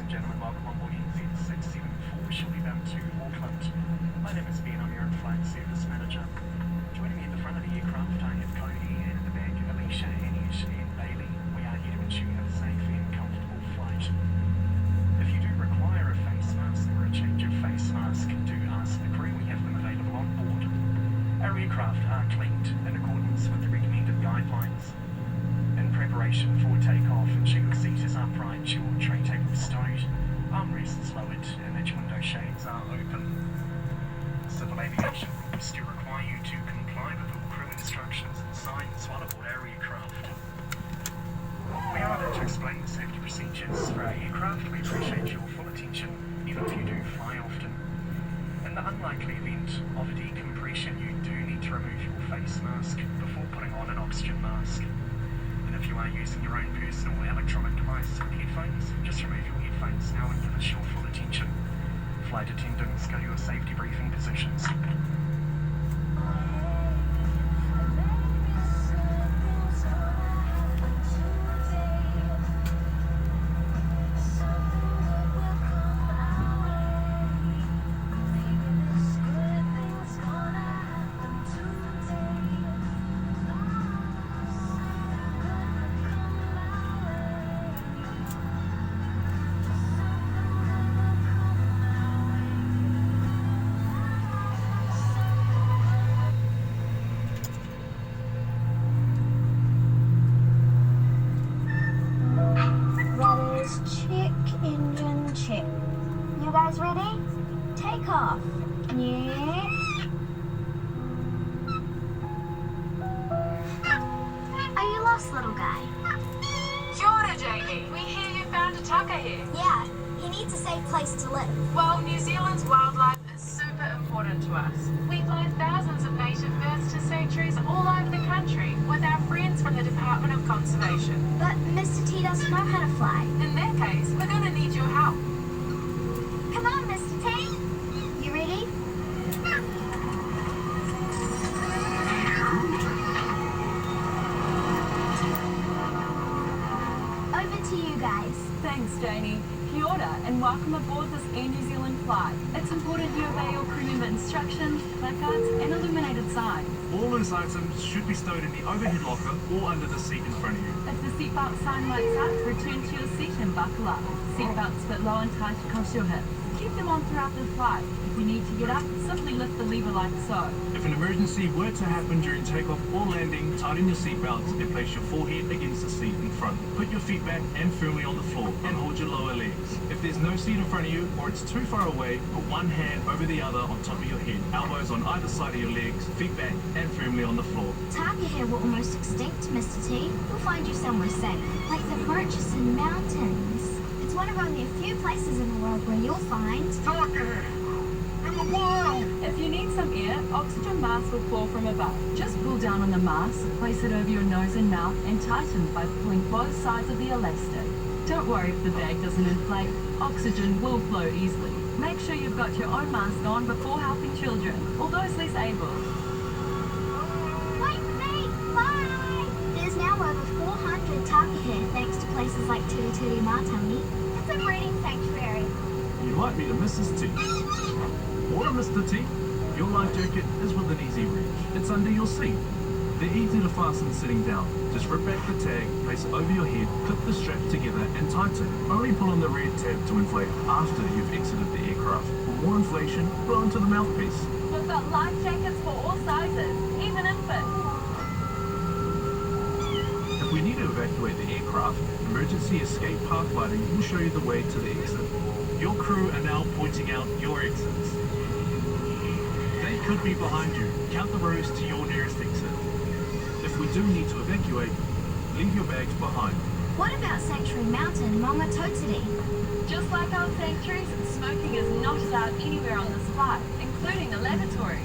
and gentlemen, welcome on board NZ674, shortly bound to Auckland. My name is Ben, I'm your in-flight service manager. Joining me at the front of the aircraft, I have Cody, and at the back, Alicia, Anish, and Bailey. We are here to ensure you have a safe and comfortable flight. If you do require a face mask or a change of face mask, do ask the crew. We have them available on board. Our aircraft are cleaned in accordance with the recommended guidelines. In preparation for takeoff, ensure your seat is upright, your tray table stowed, armrests lowered, and that your window shades are open. Civil aviation rules do require you to comply with all crew instructions and signs while aboard our aircraft. We are there to explain the safety procedures for our aircraft. We appreciate your full attention, even if you do fly often. In the unlikely event of a decompression, you do need to remove your face mask before putting on an oxygen mask. If you are using your own personal electronic device with headphones, just remove your headphones now and give us your full attention. Flight attendants, go to your safety briefing positions. You guys ready? Take off. Yeah. Are you lost, little guy? Kia ora, Jamie. We hear you found a tucker here. Yeah, he needs a safe place to live. Well, New Zealand's wildlife is super important to us. We fly thousands of native birds to sanctuaries all over the country with our friends from the Department of Conservation. But Mr. T doesn't know how to fly. In that case, we're going to need your help. Come on, Mr. T. You ready? Over to you guys. Thanks, Janie. Kia ora, and welcome aboard this Air New Zealand flight. It's important you obey your crew member instructions, placards, and illuminated signs. All those items should be stowed in the overhead locker or under the seat in front of you. If the seatbelt sign lights up, return to your seat and buckle up. Seatbelts fit low and tight across your hips. Keep them on throughout the flight. If you need to get up, simply lift the lever like so. If an emergency were to happen during takeoff or landing, tighten your seatbelts and place your forehead against the seat in front. Put your feet back and firmly on the floor and hold your lower legs. If there's no seat in front of you or it's too far away, put one hand over the other on top of your head. Elbows on either side of your legs, feet back and firmly on the floor. Target here were almost extinct, Mr. T. We'll find you somewhere safe, like the Murchison Mountains. It's one of only a few places in the world where you'll find Target in the world. If you need some air, oxygen masks will fall from above. Just pull down on the mask, place it over your nose and mouth, and tighten by pulling both sides of the elastic. Don't worry if the bag doesn't inflate. Oxygen will flow easily. Make sure you've got your own mask on before helping children or those less able. Wait for me! Bye! There's now over 400 taka here thanks to places like Turi Mātangi. It's a breeding sanctuary. You might meet a Mrs. T. Or a Mr. T. Your life jacket is within easy reach. It's under your seat. They're easy to fasten sitting down. Just rip back the tag, place it over your head, clip the straps together and tighten. Only pull on the red tab to inflate after you've exited the aircraft. For more inflation, blow into the mouthpiece. We've got life jackets for all sizes, even infants. If we need to evacuate the aircraft, emergency escape path lighting will show you the way to the exit. Your crew are now pointing out your exits. They could be behind you. Count the rows to your nearest exit. If we do need to evacuate, leave your bags behind. What about Sanctuary Mountain, Maungatautari? Just like our sanctuaries, smoking is not allowed anywhere on this flight, including the lavatories.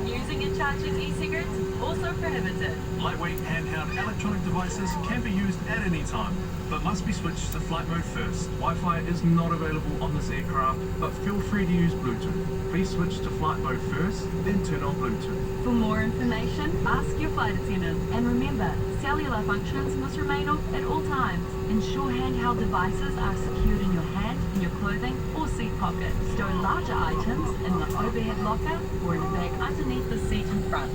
Using and charging e-cigarettes also prohibited. Lightweight handheld electronic devices can be used at any time, but must be switched to flight mode first. Wi-Fi is not available on this aircraft, but feel free to use Bluetooth. Please switch to flight mode first, then turn on Bluetooth. For more information, ask your flight attendant. And remember, cellular functions must remain off at all times. Ensure handheld devices are secured in your hand in your clothing or seat pocket. Stow larger items in the overhead locker or in a bag underneath the seat in front.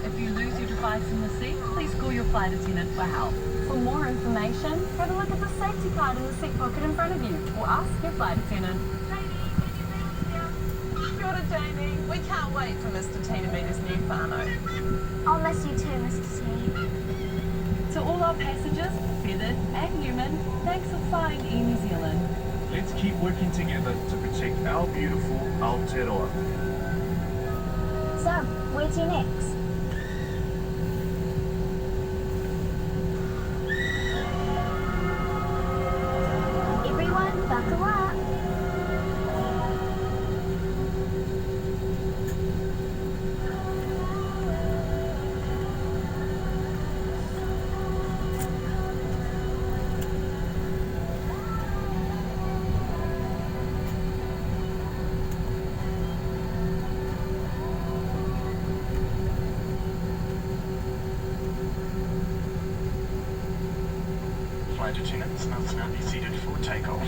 If you lose your device in the seat, please call your flight attendant for help. For more information, have a look at the safety card in the seat pocket in front of you or ask your flight attendant. Kia ora, Jamie. We can't wait for Mr. T to meet his new whānau. I'll miss you too, Mr. T. To all our passengers, feathered and human, thanks for flying Air New Zealand. Let's keep working together to protect our beautiful Aotearoa. So, where to next? Everyone, buckle up. Flight attendants must now be seated for takeoff.